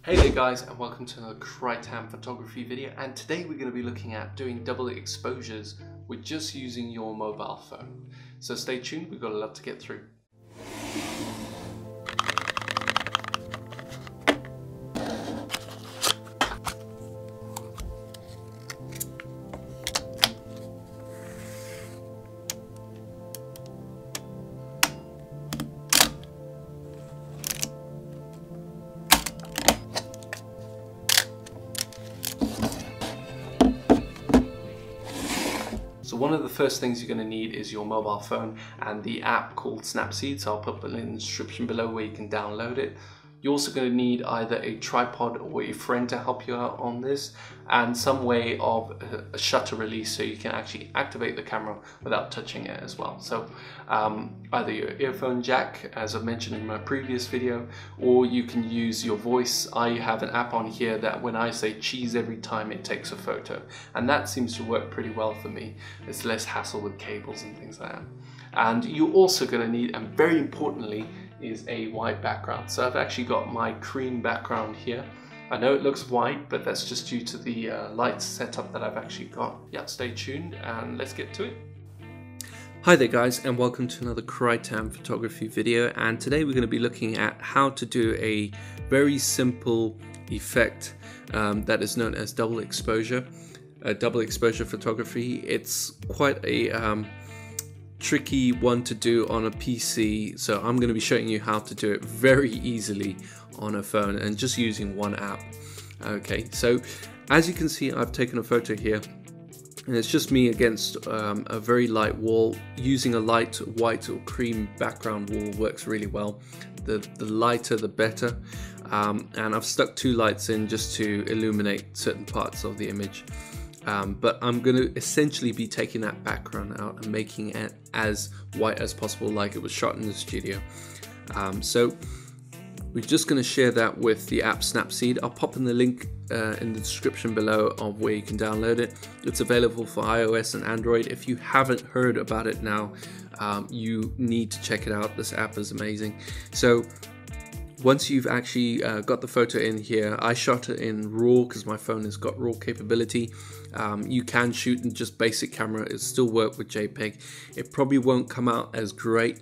Hey there guys, and welcome to another Crytam photography video, and today we're going to be looking at doing double exposures with just using your mobile phone. So stay tuned, we've got a lot to get through. So one of the first things you're going to need is your mobile phone and the app called Snapseed. So I'll put the link in the description below where you can download it. You're also going to need either a tripod or a friend to help you out on this, and some way of a shutter release so you can actually activate the camera without touching it as well. So either your earphone jack, as I mentioned in my previous video, or you can use your voice. I have an app on here that when I say cheese every time it takes a photo, and that seems to work pretty well for me. It's less hassle with cables and things like that. And you're also going to need, and very importantly, is a white background. So I've actually got my cream background here. I know it looks white, but that's just due to the light setup that I've actually got. Yeah, stay tuned and let's get to it. Hi there guys, and welcome to another Crytam photography video, and today we're going to be looking at how to do a very simple effect that is known as double exposure. Double exposure photography. It's quite a tricky one to do on a PC, so I'm going to be showing you how to do it very easily on a phone and just using one app. Okay, so as you can see, I've taken a photo here and it's just me against a very light wall. Using a light white or cream background wall works really well. The lighter the better, and I've stuck two lights in just to illuminate certain parts of the image. But I'm going to essentially be taking that background out and making it as white as possible, like it was shot in the studio. So we're just going to share that with the app Snapseed. I'll pop in the link in the description below of where you can download it. It's available for iOS and Android. If you haven't heard about it now, you need to check it out. This app is amazing. So once you've actually got the photo in here, I shot it in RAW because my phone has got RAW capability. You can shoot in just basic camera, it still work with JPEG. It probably won't come out as great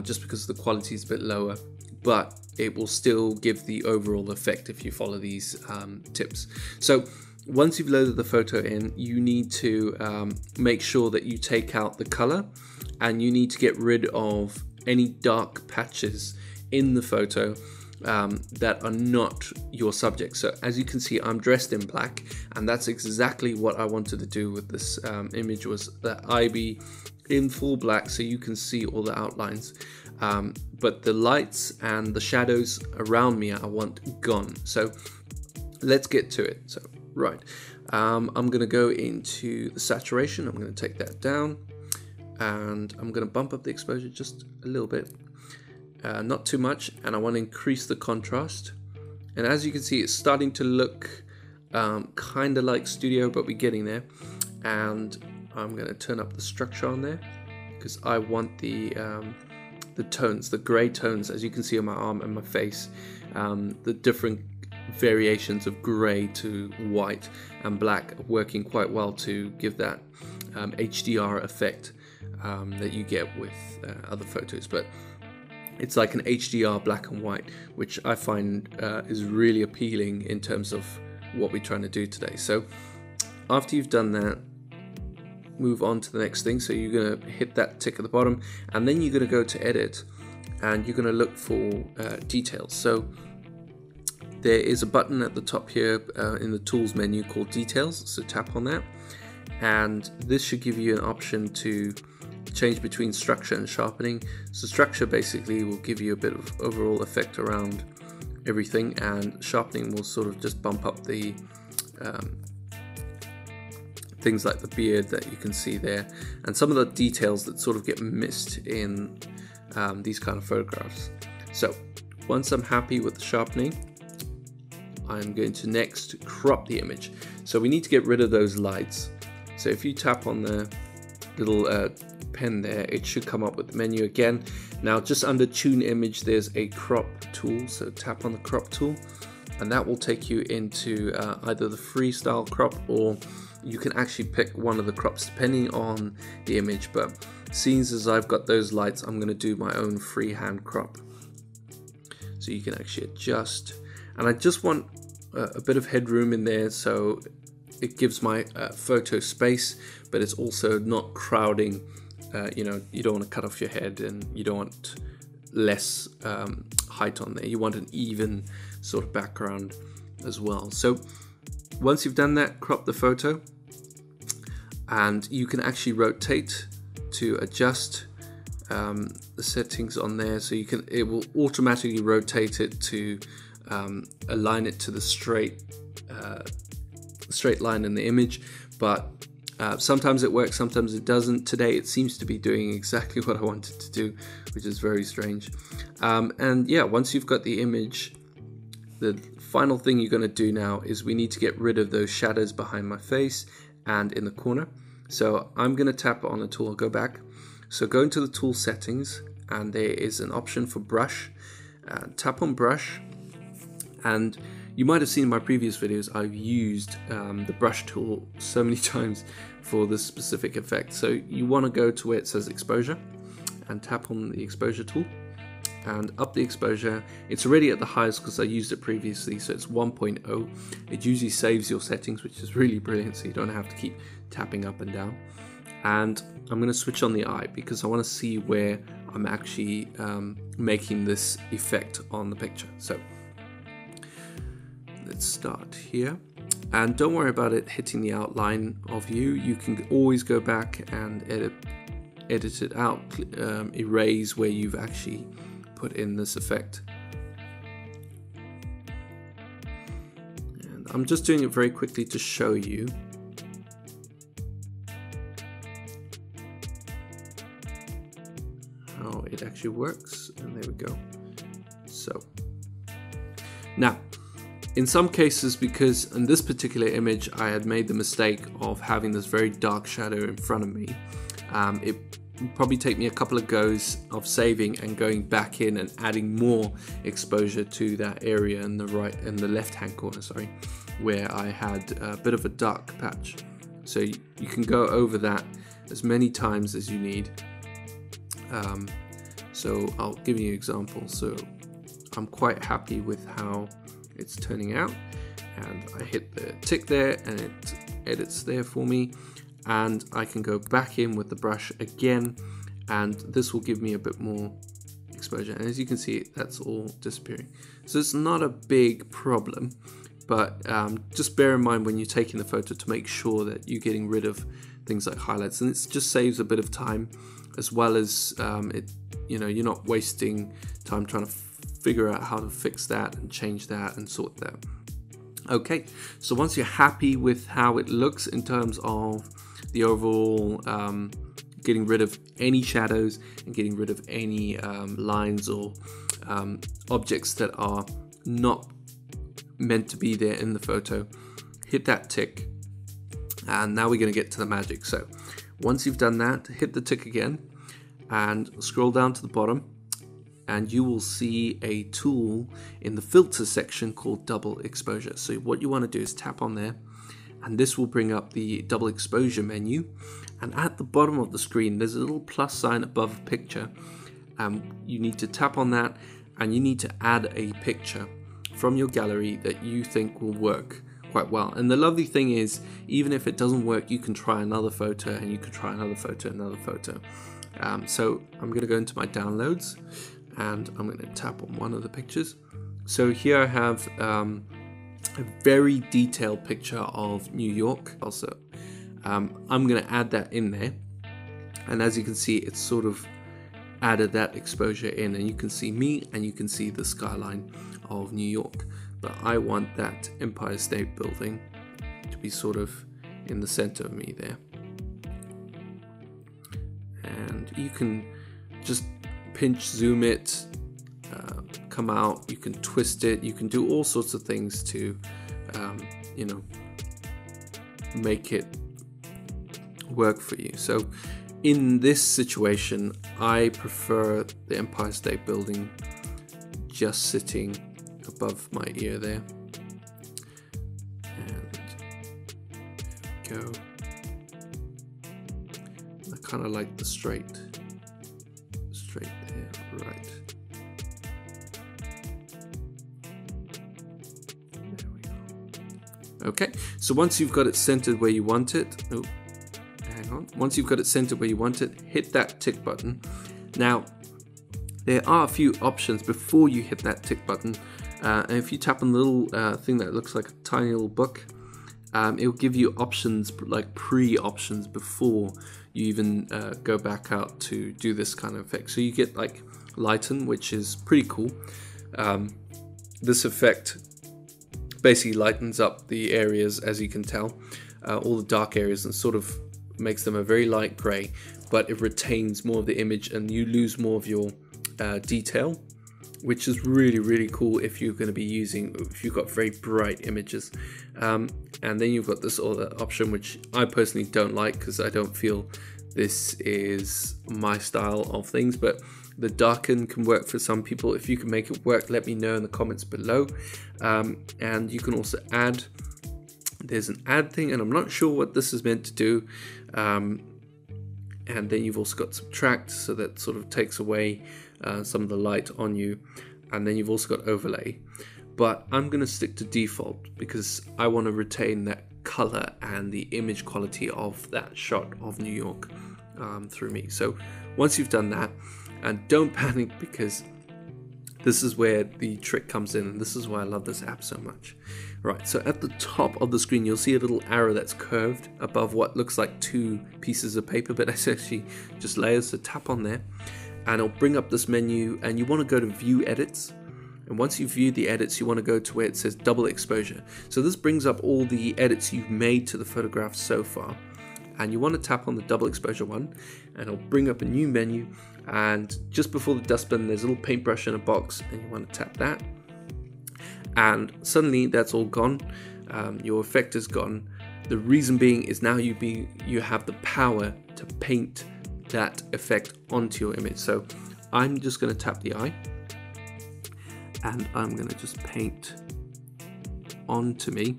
just because the quality is a bit lower, but it will still give the overall effect if you follow these tips. So once you've loaded the photo in, you need to make sure that you take out the color, and you need to get rid of any dark patches in the photo that are not your subject. So as you can see, I'm dressed in black, and that's exactly what I wanted to do with this image, was that I be in full black so you can see all the outlines, but the lights and the shadows around me I want gone. So let's get to it. So right, I'm gonna go into the saturation. I'm gonna take that down, and I'm gonna bump up the exposure just a little bit. Not too much, and I want to increase the contrast. And as you can see, it's starting to look kind of like studio, but we're getting there. And I'm going to turn up the structure on there because I want the tones, the gray tones, as you can see on my arm and my face, the different variations of gray to white and black working quite well to give that HDR effect that you get with other photos. But it's like an HDR black and white, which I find is really appealing in terms of what we're trying to do today. So after you've done that, move on to the next thing. So you're going to hit that tick at the bottom, and then you're going to go to edit, and you're going to look for details. So there is a button at the top here in the tools menu called details. So tap on that, and this should give you an option to change between structure and sharpening. So structure basically will give you a bit of overall effect around everything, and sharpening will sort of just bump up the things like the beard that you can see there, and some of the details that sort of get missed in these kind of photographs. So once I'm happy with the sharpening, I'm going to next crop the image. So we need to get rid of those lights. So if you tap on the little pen there, it should come up with the menu again. Now just under tune image, there's a crop tool, so tap on the crop tool, and that will take you into either the freestyle crop, or you can actually pick one of the crops depending on the image. But seeing as I've got those lights, I'm going to do my own freehand crop. So you can actually adjust, and I just want a bit of headroom in there so it gives my photo space, but it's also not crowding. You know, you don't want to cut off your head, and you don't want less height on there. You want an even sort of background as well. So once you've done that, crop the photo, and you can actually rotate to adjust the settings on there. So you can, it will automatically rotate it to align it to the straight line in the image, but sometimes it works, sometimes it doesn't. Today it seems to be doing exactly what I wanted to do, which is very strange. And yeah, once you've got the image, the final thing you're going to do now is we need to get rid of those shadows behind my face and in the corner. So I'm going to tap on the tool, go back. So go into the tool settings, and there is an option for brush. Tap on brush, and you might have seen in my previous videos I've used the brush tool so many times for this specific effect. So you want to go to where it says exposure and tap on the exposure tool and up the exposure. It's already at the highest because I used it previously, so it's 1.0. It usually saves your settings, which is really brilliant, so you don't have to keep tapping up and down. And I'm going to switch on the eye because I want to see where I'm actually making this effect on the picture. So let's start here, and don't worry about it hitting the outline of you. You can always go back and edit it out, erase where you've actually put in this effect. And I'm just doing it very quickly to show you. How it actually works, and there we go. So now, in some cases, because in this particular image I had made the mistake of having this very dark shadow in front of me, it would probably take me a couple of goes of saving and going back in and adding more exposure to that area in the left hand corner, sorry, where I had a bit of a dark patch. So you can go over that as many times as you need. So I'll give you an example. So I'm quite happy with how it's turning out, and I hit the tick there and it edits there for me, and I can go back in with the brush again, and this will give me a bit more exposure, and as you can see, that's all disappearing. So it's not a big problem, but just bear in mind when you're taking the photo to make sure that you're getting rid of things like highlights, and it just saves a bit of time, as well as you're not wasting time trying to figure out how to fix that and change that and sort that. Okay, so once you're happy with how it looks in terms of the overall getting rid of any shadows and getting rid of any lines or objects that are not meant to be there in the photo, hit that tick, and now we're going to get to the magic. So once you've done that, hit the tick again and scroll down to the bottom, and you will see a tool in the filter section called double exposure. So what you want to do is tap on there, and this will bring up the double exposure menu, and at the bottom of the screen there's a little plus sign above a picture. You need to tap on that, and you need to add a picture from your gallery that you think will work quite well. And the lovely thing is, even if it doesn't work, you can try another photo, and you can try another photo, another photo. So I'm going to go into my downloads, and I'm going to tap on one of the pictures. So here I have a very detailed picture of New York. Also, I'm going to add that in there, and as you can see, it's sort of added that exposure in, and you can see me and you can see the skyline of New York. But I want that Empire State Building to be sort of in the center of me there. And you can just pinch zoom it, come out, you can twist it, you can do all sorts of things to make it work for you. So in this situation, I prefer the Empire State Building just sitting above my ear there. go. I kind of like the straight there, right. There we go. Okay, so once you've got it centered where you want it, oh, hang on. Once you've got it centered where you want it, hit that tick button. Now, there are a few options before you hit that tick button. And if you tap on the little thing that looks like a tiny little book, it'll give you options, like pre-options, before you even go back out to do this kind of effect. So you get like lighten, which is pretty cool. This effect basically lightens up the areas, as you can tell, all the dark areas, and sort of makes them a very light gray, but it retains more of the image and you lose more of your detail, which is really cool if you're going to be using, if you've got very bright images. And then you've got this other option, which I personally don't like because I don't feel this is my style of things, but the darken can work for some people. If you can make it work, let me know in the comments below. And you can also add, there's an add thing, and I'm not sure what this is meant to do. And then you've also got subtract, so that sort of takes away some of the light on you. And then you've also got overlay, but I'm going to stick to default because I want to retain that color and the image quality of that shot of New York through me. So once you've done that, and don't panic, because this is where the trick comes in, and this is why I love this app so much. Right, so at the top of the screen you'll see a little arrow that's curved above what looks like two pieces of paper, but that's actually just layers. So tap on there and it'll bring up this menu, and you want to go to view edits. And once you view the edits, you want to go to where it says double exposure. So this brings up all the edits you've made to the photograph so far, and you want to tap on the double exposure one, and it'll bring up a new menu. And just before the dustbin there's a little paintbrush in a box, and you want to tap that, and suddenly that's all gone. Your effect is gone. The reason being is now you have the power to paint that effect onto your image. So I'm just going to tap the eye, and I'm going to just paint onto me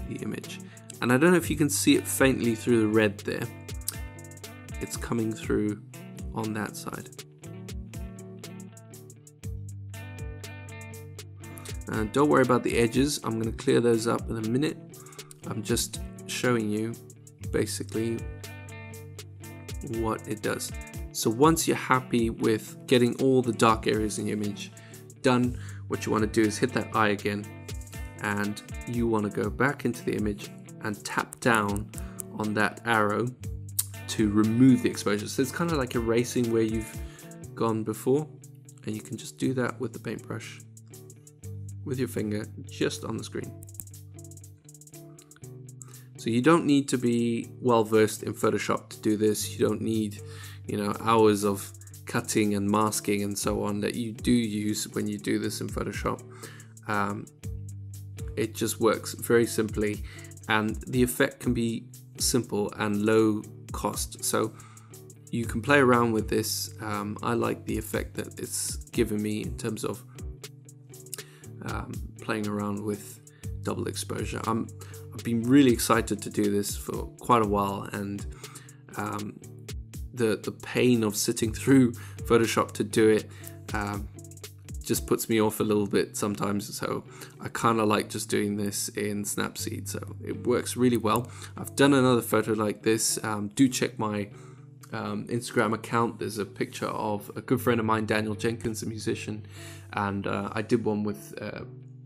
the image. And I don't know if you can see it faintly through the red there. It's coming through on that side. Don't worry about the edges, I'm going to clear those up in a minute. I'm just showing you basically what it does. So once you're happy with getting all the dark areas in your image done, what you want to do is hit that eye again, and you want to go back into the image and tap down on that arrow to remove the exposure. So it's kind of like erasing where you've gone before, and you can just do that with the paintbrush with your finger just on the screen. So you don't need to be well versed in Photoshop to do this. You don't need, you know, hours of cutting and masking and so on that you do use when you do this in Photoshop. It just works very simply, and the effect can be simple and low cost, so you can play around with this. I like the effect that it's given me in terms of playing around with double exposure. I've been really excited to do this for quite a while, and the pain of sitting through Photoshop to do it just puts me off a little bit sometimes, so I kind of like just doing this in Snapseed, so it works really well. I've done another photo like this. Do check my Instagram account. There's a picture of a good friend of mine, Daniel Jenkins, a musician, and I did one with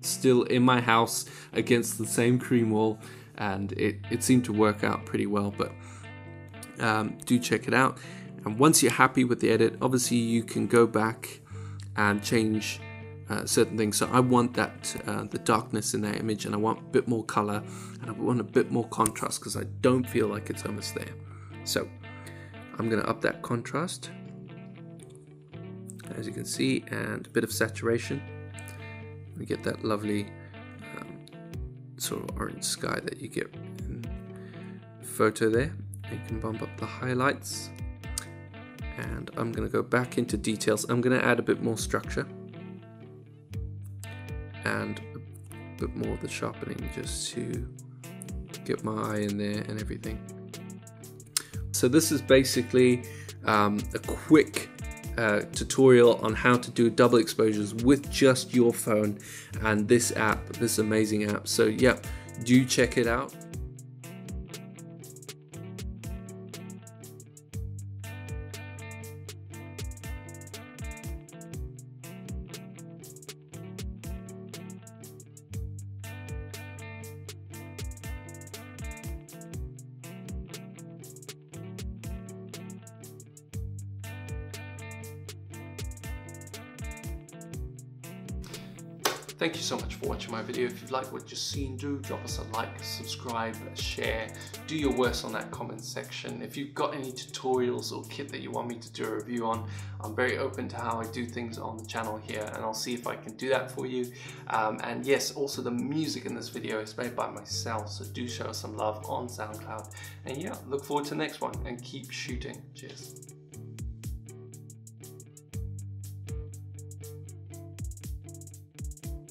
still in my house against the same cream wall, and it seemed to work out pretty well. But do check it out, and once you're happy with the edit, obviously you can go back and change certain things. So I want that the darkness in that image, and I want a bit more color, and I want a bit more contrast because I don't feel like it's almost there. So I'm going to up that contrast, as you can see, and a bit of saturation. We get that lovely sort of orange sky that you get in the photo there. You can bump up the highlights, and I'm going to go back into details. I'm going to add a bit more structure and a bit more of the sharpening, just to get my eye in there and everything. So this is basically a quick tutorial on how to do double exposures with just your phone and this app, this amazing app. So yeah, do check it out. Thank you so much for watching my video. If you've liked what you've seen, do drop us a like, subscribe, share, do your worst on that comment section. If you've got any tutorials or kit that you want me to do a review on, I'm very open to how I do things on the channel here, and I'll see if I can do that for you. And yes, also the music in this video is made by myself, so do show some love on SoundCloud. And yeah, look forward to the next one and keep shooting. Cheers.